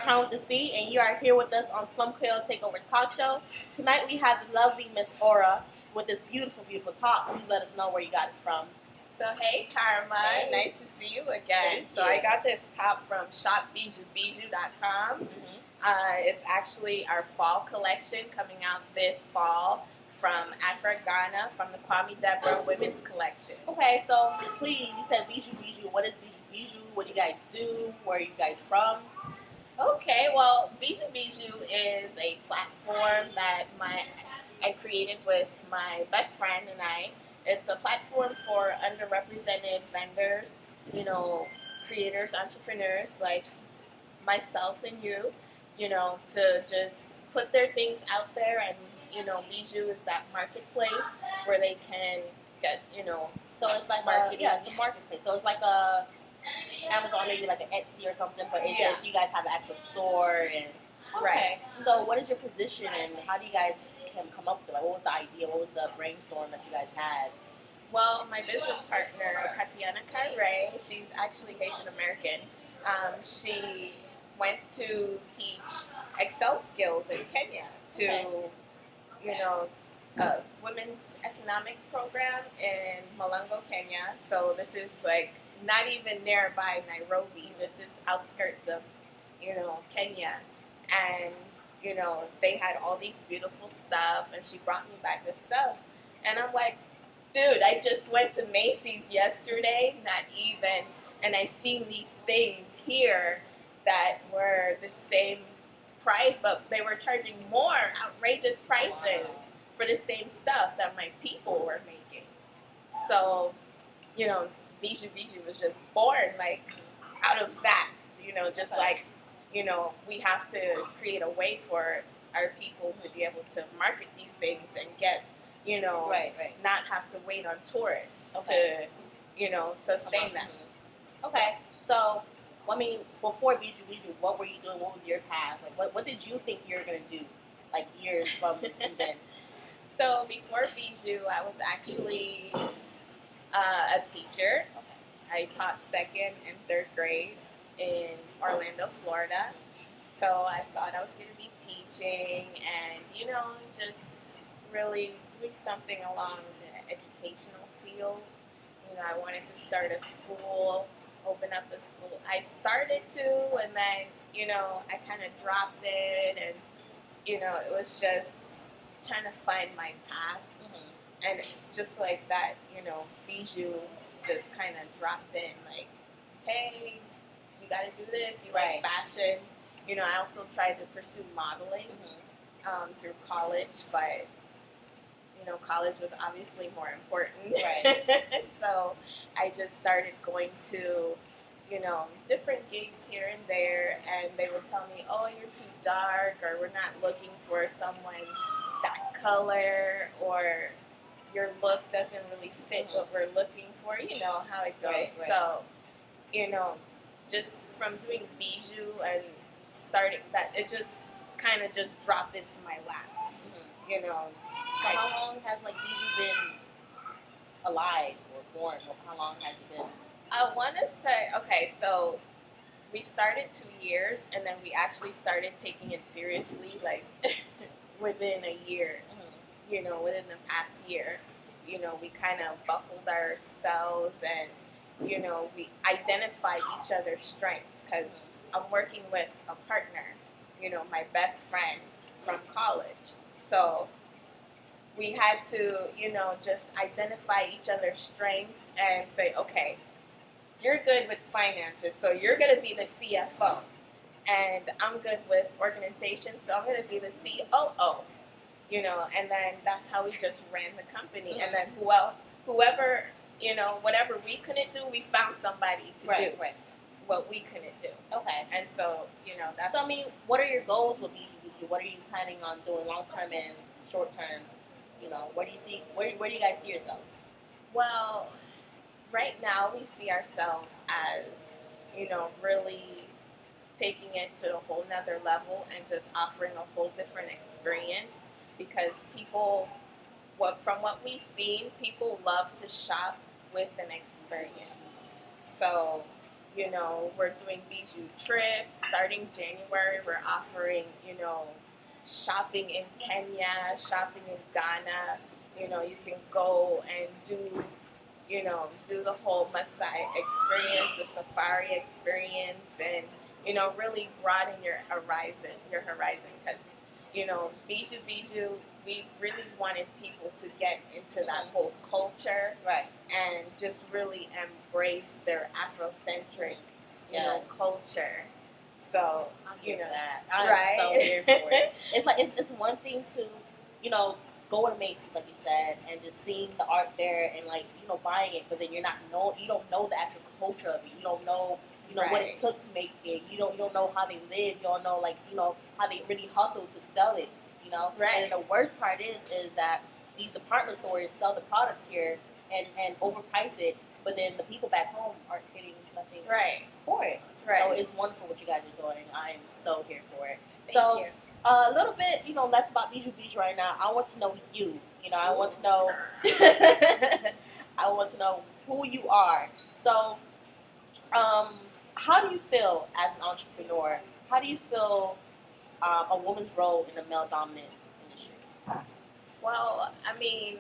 Crown with the C, and you are here with us on Fanm Kreyol Takeover Talk Show. Tonight we have the lovely Miss Aura with this beautiful, beautiful top. Please let us know where you got it from. So hey Karma, Hey. nice to see you again. Thank So you. I got this top from shopbjou.com. It's actually our fall collection coming out this fall from Accra, Ghana, from the Kwame Deborah Women's Collection. Okay, so please, you said Bjou Bjou. What is Bjou Bjou? What do you guys do? Where are you guys from? Okay, well, Bjou Bjou is a platform that I created with my best friend and I. It's a platform for underrepresented vendors, creators, entrepreneurs like myself and you, to just put their things out there. And, Bjou is that marketplace where they can get, So it's like it's a marketplace. So it's like a Amazon, maybe like an Etsy or something, but it's just you guys have an actual store and Right. So what is your position and how do you guys come up with it? Like, what was the idea? What was the brainstorm that you guys had? Well, my business partner, Katiana Kare, she's actually Haitian American. She went to teach Excel skills in Kenya to, women's economic program in Malongo, Kenya. So this is like not even nearby Nairobi. This is outskirts of, Kenya. And, they had all these beautiful stuff and she brought me back this stuff. And I'm like, dude, I just went to Macy's yesterday, not even, and I seen these things here that were the same price, but they were charging more outrageous prices for the same stuff that my people were making. So, Bjou Bjou was just born, like, out of that, just like, we have to create a way for our people to be able to market these things and get, not have to wait on tourists to, sustain them. Okay, so, before Bjou Bjou, what were you doing? What was your path? Like, what did you think you were going to do, like, years from then? So, before Bjou, I was actually a teacher. I taught 2nd and 3rd grade in Orlando, Florida. So, I thought I was going to be teaching and, just really doing something along the educational field. I wanted to start a school, open up the school. I started to, and then, I kind of dropped it, and, it was just trying to find my path. And it's just like that, Bjou just kind of dropped in, like, hey, you got to do this, you like fashion. I also tried to pursue modeling through college, but college was obviously more important. Right. So I just started going to, different gigs here and there, and they would tell me, oh, you're too dark, or we're not looking for someone that color, or your look doesn't really fit what we're looking for. You know how it goes. Right. So, just from doing Bjou and starting that, it just kind of just dropped into my lap. So how long has Bjou been alive or born? How long has it been? I want to say, okay, so we started 2 years, and then we actually started taking it seriously, like, within a year, within the past year. We kind of buckled ourselves and, we identified each other's strengths, because I'm working with a partner, my best friend from college. So we had to, just identify each other's strengths and say, okay, you're good with finances, so you're going to be the CFO. And I'm good with organization, so I'm going to be the COO. And then that's how we just ran the company. And then whoever, whatever we couldn't do, we found somebody to do what we couldn't do. Okay. And so, that's... So, what are your goals with Bjou Bjou? What are you planning on doing long-term and short-term? Where do you guys see yourselves? Well, right now we see ourselves as, really taking it to a whole nother level and just offering a whole different experience, because people, from what we've seen, people love to shop with an experience. So, You know, we're doing Bjou trips. Starting January, we're offering, you know, shopping in Kenya, shopping in Ghana. You know, you can go and do, you know, do the whole Maasai experience, the safari experience, and, you know, really broaden your horizon, because, you know, Bjou Bjou, we really wanted people to get into that whole culture, Right. and just really embrace their Afrocentric, you know, culture. So, you know, that. I'm right? so here for it. It's like it's one thing to, you know, go to Macy's like you said and just seeing the art there and like, you know, buying it, but then you don't know the actual culture of it. You don't know, you know, what it took to make it. You don't know how they live. You don't know, like, you know, how they really hustle to sell it. You know, Right. And the worst part is that these department stores sell the products here and overprice it, but then the people back home aren't getting nothing for it. Right. So it's wonderful what you guys are doing. I am so here for it. Thank you. A little bit, you know, less about Bjou Bjou right now. I want to know you. You know, I want to know. I want to know who you are. So, how do you feel as an entrepreneur? How do you feel a woman's role in a male-dominant industry? Well, I mean,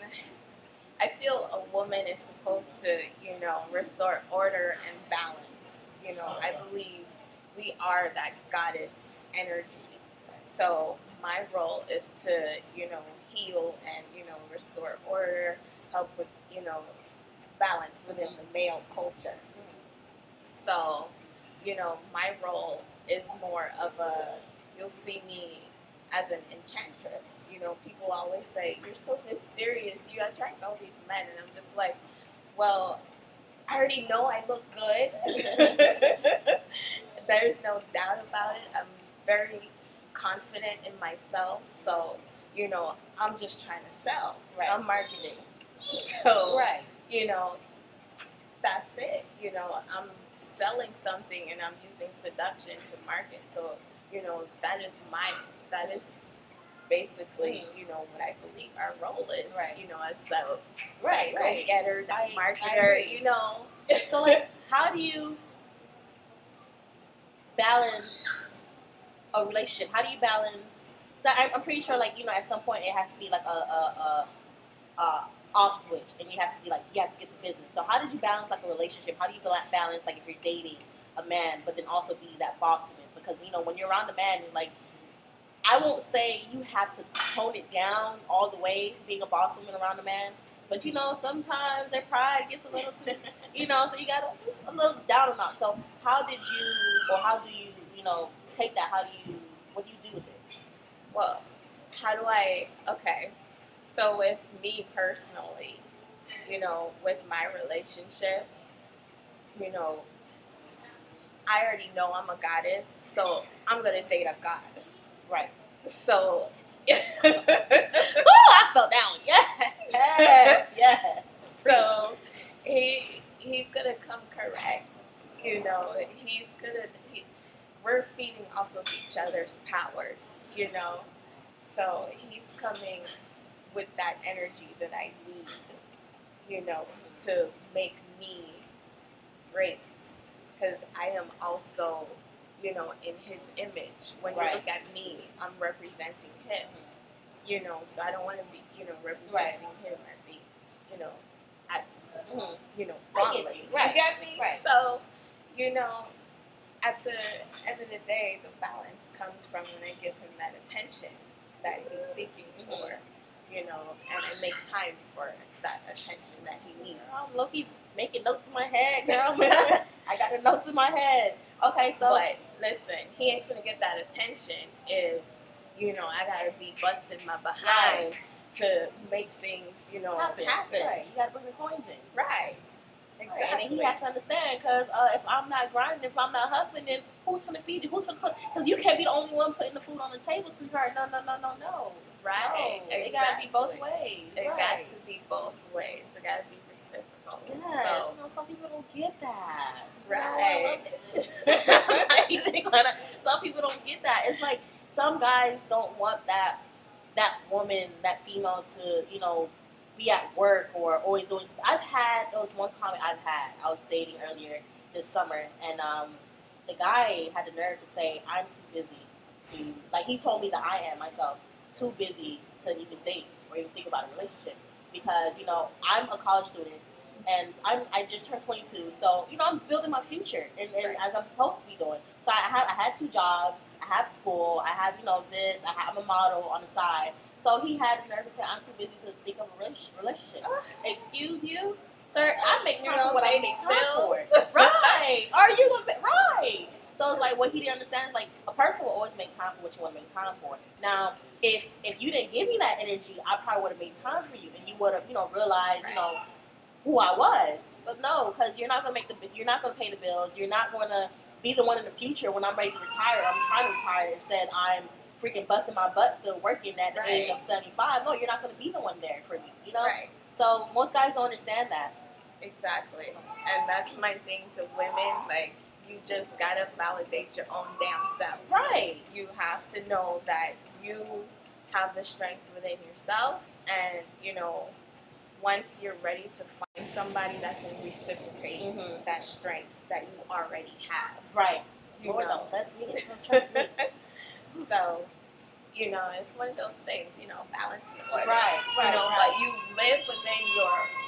I feel a woman is supposed to, you know, restore order and balance. You know, I believe we are that goddess energy. So my role is to, you know, heal and, you know, restore order, help with, you know, balance within the male culture. So, you know, my role is more of a, you'll see me as an enchantress. You know, people always say, you're so mysterious, you attract all these men. And I'm just like, well, I already know I look good. There's no doubt about it. I'm very confident in myself. So, you know, I'm just trying to sell. Right. I'm marketing. So, Right. you know, that's it. You know, I'm selling something and I'm using seduction to market. So, you know, that is basically, you know, what I believe our role is. Right. You know, as the Right. go-getter, the marketer, you know. So, like, how do you balance a relationship? How do you balance? So I'm pretty sure, like, you know, at some point it has to be like a off switch, and you have to get to business. So how did you balance like a relationship? How do you balance like if you're dating a man, but then also be that boss woman? Because, you know, when you're around a man, like, I won't say you have to tone it down all the way being a boss woman around a man, but, you know, sometimes their pride gets a little too, you know, so you got to just a little down a notch. So how do you, you know, take that? What do you do with it? Well, so with me personally, you know, with my relationship, you know, I already know I'm a goddess, so I'm going to date a god. Right. So, Ooh, I felt that one. Yes. So, he's going to come correct. You know, we're feeding off of each other's powers, you know. So, he's coming with that energy that I need, you know, to make me great. Because I am also, you know, in his image. When you look at me, I'm representing him, you know. So I don't want to be, you know, representing him at the, you know, you know, wrongly. Right. You get me? Right. So, you know, at the end of the day, the balance comes from when I give him that attention that he's seeking for, you know, and I make time for that attention that he needs. I'm low-key making notes in my head, girl. I got the notes in my head. Okay, so. But listen, he ain't gonna get that attention if, you know, I gotta be busting my behind to make things, you know, happen. Right. You gotta bring the coins in. Right. Exactly. And he has to understand, because if I'm not grinding, if I'm not hustling, then who's gonna feed you? Who's gonna cook? Because you can't be the only one putting the food on the table, sweetheart. No. Right. No. It gotta be both ways. It got to be both ways. It gotta be reciprocal. Yes. So, You know, some people don't get that. right. Some people don't get that. It's like some guys don't want that woman, that female to, you know, be at work or always doing something. There was one comment I was dating earlier, this summer, and the guy had the nerve to say, "I'm too busy to," like, he told me that I am myself too busy to even date or even think about a relationship because I'm a college student and I just turned 22, so I'm building my future and as I'm supposed to be doing. So I had two jobs, I have school, I have this, I'm a model on the side. So he had the nerve to say, "I'm too busy to think of a relationship." Excuse you, sir? I make time for what I make time for. Right? Are you gonna pay? Right? So it's like what he didn't understand is like a person will always make time for what you want to make time for. Now, if you didn't give me that energy, I probably would have made time for you, and you would have realized who I was. But no, because you're not gonna you're not gonna pay the bills. You're not gonna be the one in the future when I'm ready to retire. I'm trying to retire and said I'm freaking busting my butt still working at the age of 75. No, you're not gonna be the one there for me. Right. So most guys don't understand that. Exactly. And that's my thing to women. Like, you just gotta validate your own damn self. Right. You have to know that you have the strength within yourself, and once you're ready to find somebody that can reciprocate that strength that you already have. Right. Lord, don't bless me. Trust me. So, it's one of those things, balance in order. Right. But you live within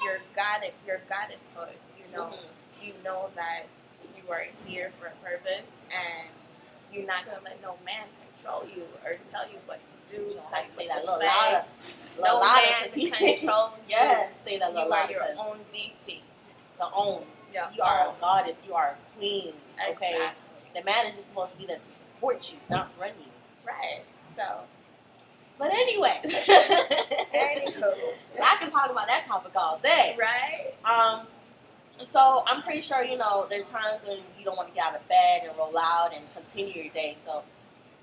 your goddesshood. You know that you are here for a purpose, and you're not gonna let no man control you or tell you what to do. Say that little louder. No man can control you. Yes, say that little louder. You are your own deity. The own. Yeah. You are a goddess. You are a queen. Okay. Exactly. The man is just supposed to be there to support you, not run you. Right. So. But anyway. Anywho. I can talk about that topic all day. Right. So I'm pretty sure there's times when you don't want to get out of bed and roll out and continue your day. So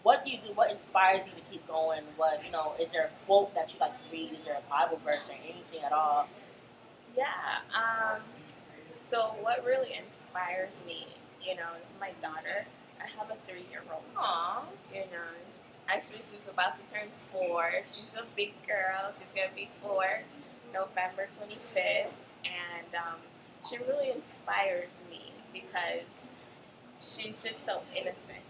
what do you do? What inspires you to keep going? What is there a quote that you like to read? Is there a Bible verse or anything at all? Yeah. So what really inspires me, is my daughter. I have a 3-year-old. Aww. Actually, she's about to turn 4. She's a big girl. She's gonna be 4 November 25th, and she really inspires me because she's just so innocent.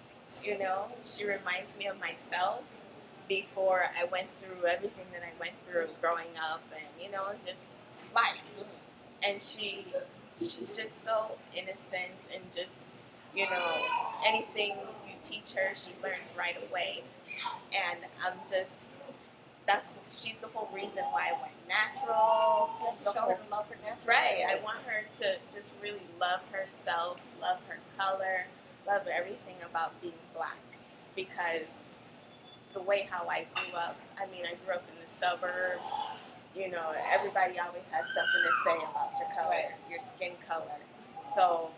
She reminds me of myself before I went through everything that I went through growing up, and just life. And she's just so innocent, and just anything you teach her, she learns right away. And she's the whole reason why I went natural. Show her the love for natural. Right. I want her to just really love herself, love her color, love everything about being black. Because the way how I grew up, I grew up in the suburbs. Everybody always has something to say about your color, your skin color. So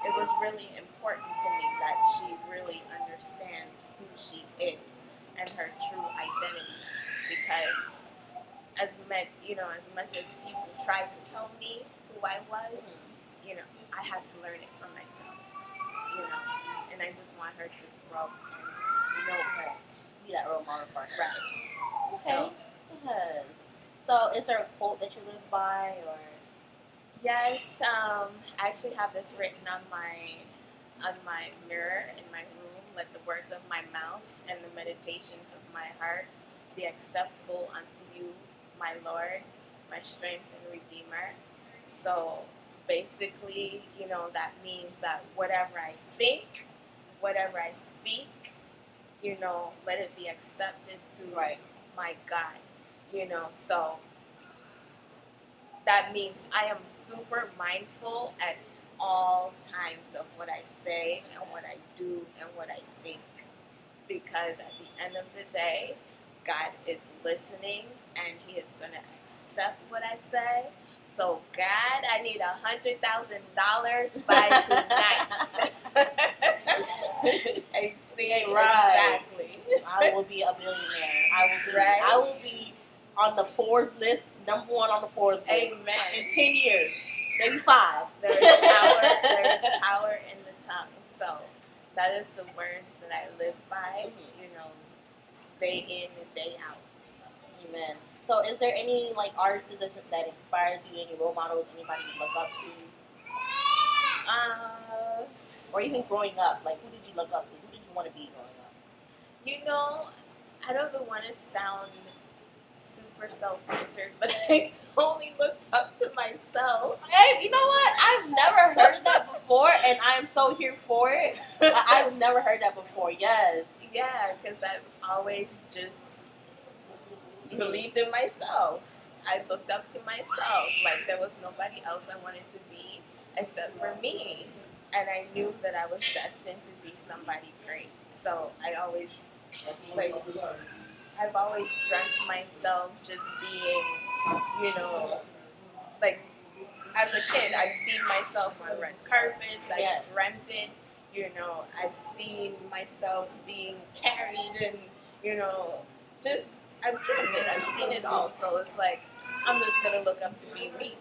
it was really important to me that she really understands who she is and her true identity. Because as much as people tried to tell me who I was, I had to learn it for myself. And I just want her to grow and know her, be that role model for her. Right. Okay. So is there a quote that you live by, or? Yes, I actually have this written on my mirror in my room. Let the words of my mouth and the meditations of my heart be acceptable unto you, my Lord, my strength and redeemer. So basically, that means that whatever I think, whatever I speak, let it be accepted to my God. So that means I am super mindful at all times of what I say and what I do and what I think. Because at the end of the day, God is listening and He is going to accept what I say. So God, I need $100,000 by tonight. Exactly. I will be a billionaire. I will be on the Forbes list, number 1 on the Forbes list. Amen. In 10 years, maybe 5. There is power in the tongue. So that is the words that I live by, day in and day out. Amen. So is there any artists that inspires you, any role models, anybody you look up to? Or even growing up, like who did you look up to? Who did you want to be growing up? You know, I don't want to sound super self-centered, but I only looked up to myself. Hey, you know what? I've never heard that before, and I'm so here for it. I've never heard that before. Yes. Yeah, because I've always just believed in myself. I looked up to myself. Like there was nobody else I wanted to be except for me. And I knew that I was destined to be somebody great. So I've always dreamt myself just being, you know, like as a kid, I've seen myself on red carpets. I've dreamt it. You know, I've seen myself being carried and, you know, just I've dreamt it. I've seen it all. So it's like I'm just gonna look up to be me.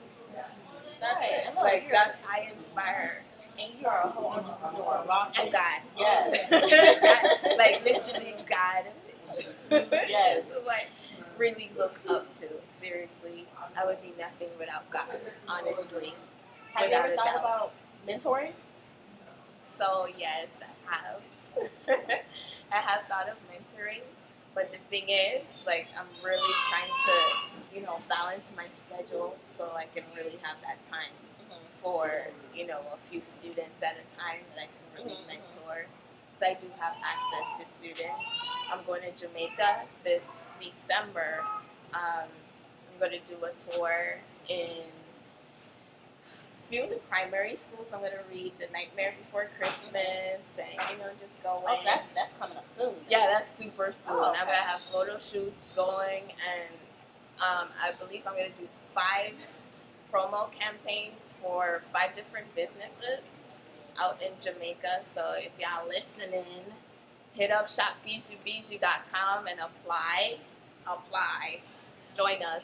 That's it. Like that's I inspire. And you are a whole entrepreneur. And God. Yes. God, like literally God. Yes. Like really look up to. Seriously, I would be nothing without God. Honestly. Have you ever thought about mentoring? So yes, I have. I have thought of mentoring, but the thing is, like, I'm really trying to, you know, balance my schedule so I can really have that time for, you know, a few students at a time that I can really mentor. So I do have access to students. I'm going to Jamaica this December. I'm going to do a tour in a few of the primary schools. I'm going to read The Nightmare Before Christmas and, you know, just go in. Oh, that's coming up soon. Yeah, that's super soon. Oh, okay. I'm going to have photo shoots going, and I believe I'm going to do 5 promo campaigns for 5 different businesses out in Jamaica. So if y'all listening, hit up shopbjoubjou.com and apply. Join us.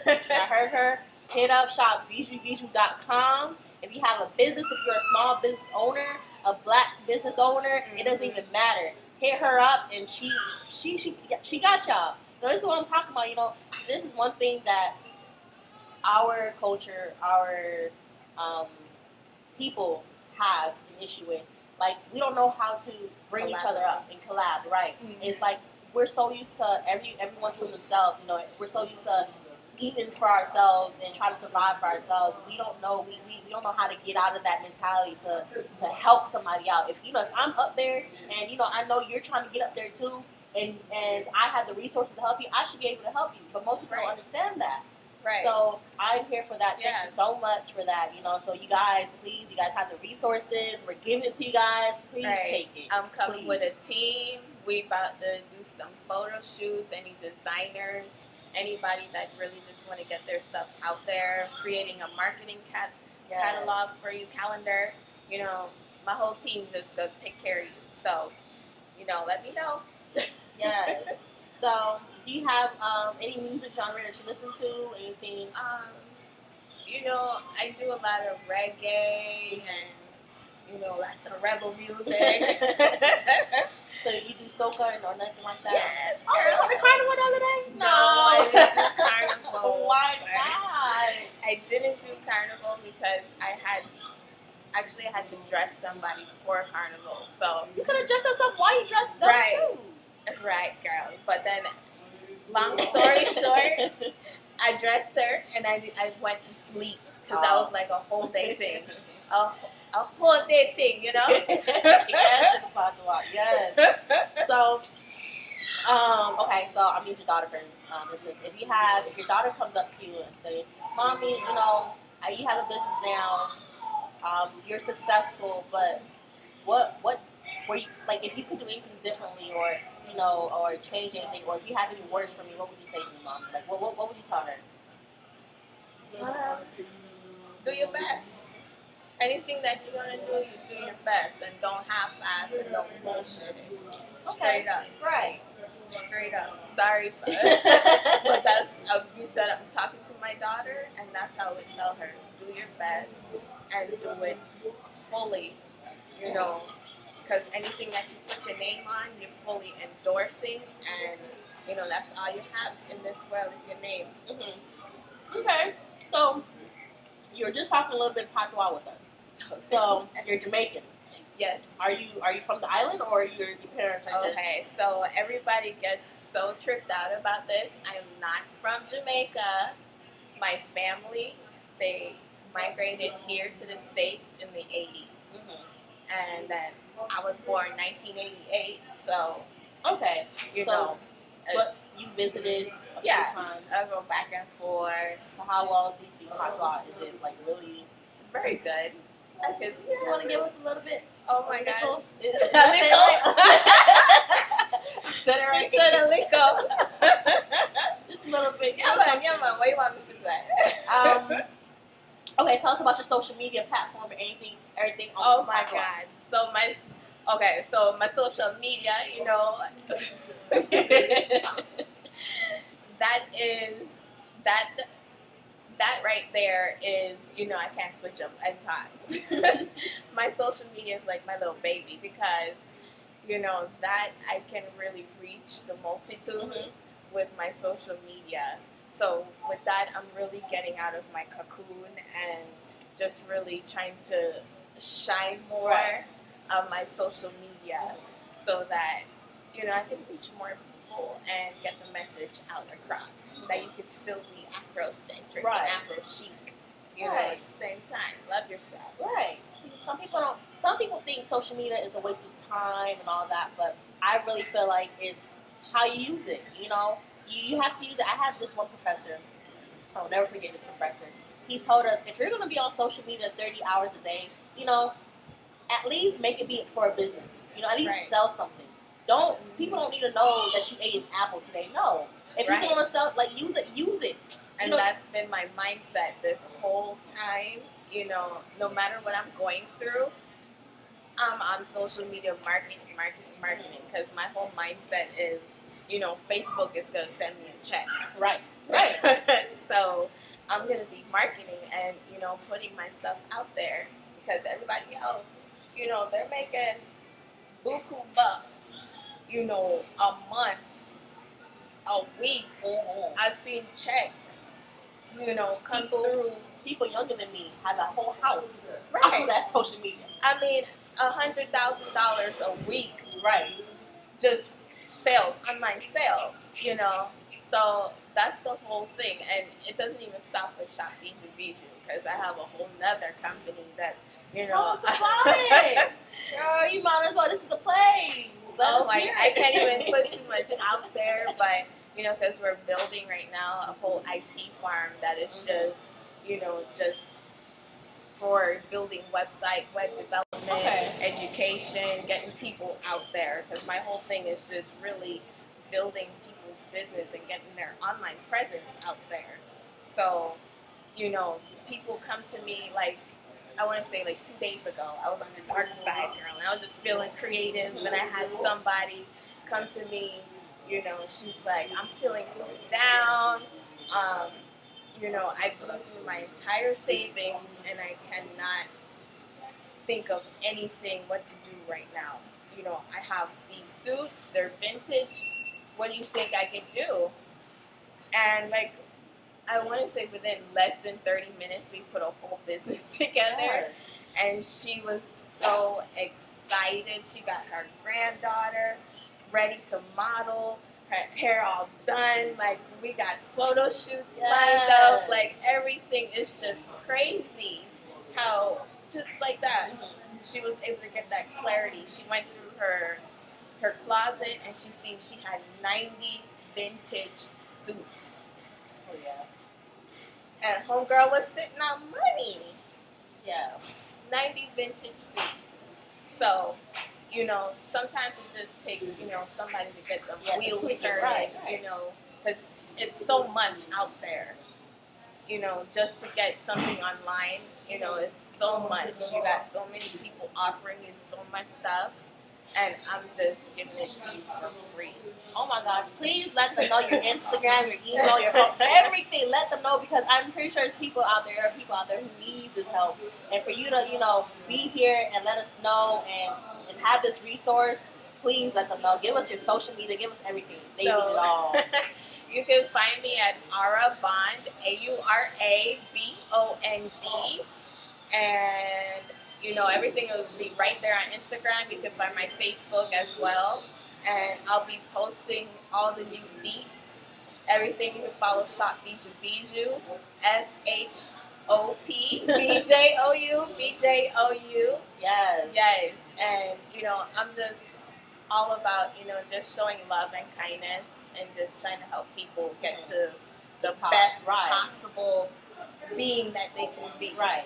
I heard her. Hit up shopbjoubjou.com. If you have a business, if you're a small business owner, a black business owner, it doesn't even matter. Hit her up, and she got y'all. So this is what I'm talking about. You know, this is one thing that our culture, our people have an issue with. Like, we don't know how to bring each other up and collab, right? Mm-hmm. It's like we're so used to everyone's for themselves. You know, we're so used to eating for ourselves and trying to survive for ourselves. We don't know we don't know how to get out of that mentality to help somebody out. If you know, if I'm up there and you know I know you're trying to get up there too, and I have the resources to help you, I should be able to help you. But most people don't understand that. Right. So I'm here for that. Thank you so much for that. You know, so you guys, please, you guys have the resources. We're giving it to you guys. Please take it. I'm coming with a team. We about to do some photo shoots. Any designers, anybody that really just want to get their stuff out there, creating a marketing catalog for you, calendar. You know, my whole team just gonna take care of you. So, you know, let me know. Yes. So, do you have any music genre that you listen to? Anything? You know, I do a lot of reggae and, you know, lots of rebel music. So you do soca or nothing like that? Yes. Oh, you went to Carnival the other day? No, I didn't do Carnival. Why not? I didn't do Carnival because I had to dress somebody for Carnival. So you could have dressed yourself while you dressed them too. Right, girl. But then, long story short, I dressed her and I went to sleep because that was like a whole day thing. A whole day thing, you know? Yes. So, okay, so I meet your daughter, friends. Listen, if your daughter comes up to you and say, "Mommy, you know, you have a business now. You're successful, but what were you like? If you could do anything differently, or you know, or change anything, or if you have any words for me, what would you say to me, Mom? Like, what would you tell her? Do your best. Anything that you're gonna do, you do your best, and don't half-ass and don't bullshit it. Straight up, right? Straight up. Sorry, but that's you said. I'm talking to my daughter, and that's how I would tell her: do your best and do it fully. You know, because anything that you put your name on, you're fully endorsing, and you know that's all you have in this world is your name. Mm-hmm. Okay, so you were just talking a little bit patois with us. So you're Jamaican. Yes. Are you from the island, or your parents are just... Okay, so everybody gets so tripped out about this. I am not from Jamaica. My family, they migrated here to the States in the 80s. And then I was born 1988, so okay, you know. But you visited a few times. I go back and forth. So how well do you speak patois? Is it like really very good? You want to give us a little bit? Oh my gosh. A lickle? Said it right. She said a lickle. Just a little bit. Yeah, man. What do you want me to say? Okay, tell us about your social media platform and everything on oh my God. So my social media, you know, that right there is, you know, I can't switch them at times. My social media is like my little baby because, you know, that I can really reach the multitude with my social media. So with that, I'm really getting out of my cocoon and just really trying to shine more on my social media so that, you know, I can reach more people and get the message out across. That you can still be Afrocentric and Afro chic, you know, at the same time. Love yourself. Right. Some people think social media is a waste of time and all that, but I really feel like it's how you use it, you know? You have to use it. I had this one professor, I'll never forget this professor. He told us, if you're going to be on social media 30 hours a day, you know, at least make it be for a business. You know, at least sell something. People don't need to know that you ate an apple today. No. If you want to sell, like, use it. And that's been my mindset this whole time. You know, no matter what I'm going through, I'm on social media marketing, because my whole mindset is, you know, Facebook is going to send me a check. Right. So I'm going to be marketing and, you know, putting my stuff out there because everybody else, you know, they're making buku bucks, you know, a month, a week. I've seen checks, you know, come through. People younger than me have a whole house off of that social media. I mean, $100,000 a week. Right. Just sales, online sales, you know. So that's the whole thing. And it doesn't even stop with Shop Bjou Bjou because I have a whole nother company that, you know. Girl, you might as well. This is the place. I can't even put too much out there, but, you know, because we're building right now a whole IT farm that is just, you know, just for building website, web development, education, getting people out there. Because my whole thing is just really building people's business and getting their online presence out there. So, you know, people come to me like, I want to say like 2 days ago, I was on the dark side, girl, and I was just feeling creative, and I had somebody come to me, you know, she's like, I'm feeling so down, you know, I blew through my entire savings, and I cannot think of anything what to do right now. You know, I have these suits, they're vintage, what do you think I can do? And like, I want to say within less than 30 minutes, we put a whole business together. And she was so excited. She got her granddaughter ready to model, her hair all done. Like, we got photo shoots lined up. Like, everything is just crazy. How, just like that, she was able to get that clarity. She went through her closet, and she seen she had 90 vintage suits. Oh, yeah. And homegirl was sitting on money. Yeah. 90 vintage suits. So, you know, sometimes it just takes, you know, somebody to get the wheels turning, you know, because it's so much out there. You know, just to get something online, you know, it's so much. You got so many people offering you so much stuff. And I'm just giving it to you for free. Oh my gosh, please let them know your Instagram, your email, your phone, everything. Let them know, because I'm pretty sure there's people out there who need this help. And for you to, you know, be here and let us know and have this resource, please let them know. Give us your social media, give us everything. They need it all. You can find me at Aura Bond, AURABOND. And you know, everything will be right there on Instagram. You can find my Facebook as well. And I'll be posting all the new deets. Everything. You can follow Shop Bjou Bjou. SHOPBJOU. Yes. Yes. And, you know, I'm just all about, you know, just showing love and kindness and just trying to help people get to the best possible being that they can be. Right.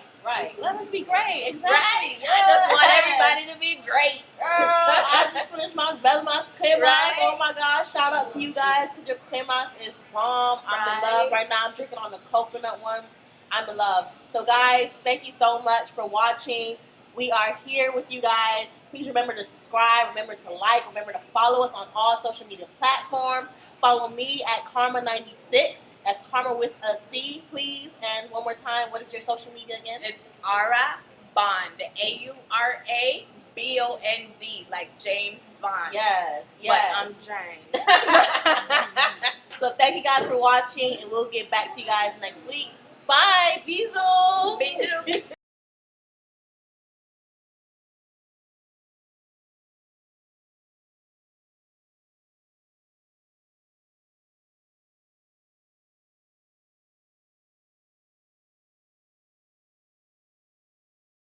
Let us be great. Exactly. Right. I just want everybody to be great. Girl, I just finished my Valmas Cremas. Right. Oh my gosh. Shout out to you guys because your cremas is bomb. I'm in love right now. I'm drinking on the coconut one. I'm in love. So guys, thank you so much for watching. We are here with you guys. Please remember to subscribe. Remember to like. Remember to follow us on all social media platforms. Follow me at Karma96. That's Karma with a C, please. And one more time, what is your social media again? It's Aura Bond. AURABOND, like James Bond. Yes. But I'm Jane. So thank you guys for watching, and we'll get back to you guys next week. Bye.